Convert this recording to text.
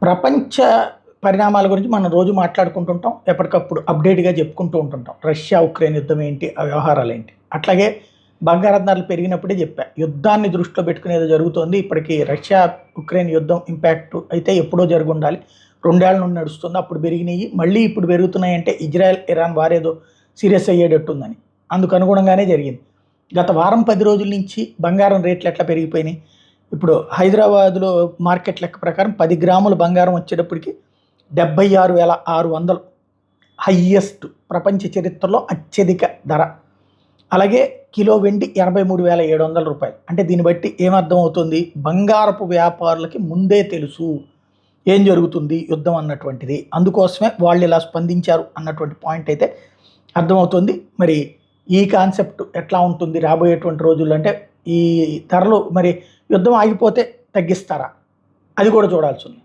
ప్రపంచ పరిణామాల గురించి మనం రోజు మాట్లాడుకుంటుంటాం. ఎప్పటికప్పుడు అప్డేట్‌గా చెప్పుకుంటూ ఉంటుంటాం. రష్యా, ఉక్రెయిన్ యుద్ధం ఏంటి? ఆ వ్యవహారాలేంటి? అట్లాగే బంగారం ధరలు పెరిగినప్పుడే చెప్పా. యుద్ధాన్ని దృష్టిలో పెట్టుకుని ఏదో జరుగుతోంది. ఇప్పటికి రష్యా, ఉక్రెయిన్ యుద్ధం ఇంపాక్ట్ అయితే ఎప్పుడో జరుగుండాలి. 2 ఏళ్ల నుండి నడుస్తుంది. అప్పుడు పెరిగినియి. మళ్ళీ ఇప్పుడు పెరుగుతున్నాయంటే ఇజ్రాయెల్, ఇరాన్ వార్ ఏదో సీరియస్ అయ్యేటట్టుందని. అందుకు అనుగుణంగానే జరిగింది. గత వారం 10 రోజుల నుంచి బంగారం రేట్లు ఎట్లా పెరిగిపోయినాయి? ఇప్పుడు హైదరాబాద్‌లో మార్కెట్ లెక్క ప్రకారం 10 గ్రాముల బంగారం వచ్చేటప్పటికి 76,600 హైయెస్ట్ ప్రపంచ చరిత్రలో అత్యధిక ధర. అలాగే కిలో వెండి రూ. 83,700. అంటే దీన్ని బట్టి ఏమర్థమవుతుంది? బంగారపు వ్యాపారులకి ముందే తెలుసు ఏం జరుగుతుంది యుద్ధం అన్నటువంటిది. అందుకోసమే వాళ్ళు ఇలా స్పందించారు అన్నటువంటి పాయింట్ అయితే అర్థమవుతుంది. మరి ఈ కాన్సెప్ట్ ఎట్లా ఉంటుంది రాబోయేటువంటి రోజుల్లో? అంటే ఈ ధరలు మరి యుద్ధం ఆగిపోతే తగ్గిస్తారా? అది కూడా చూడాల్సి ఉంది.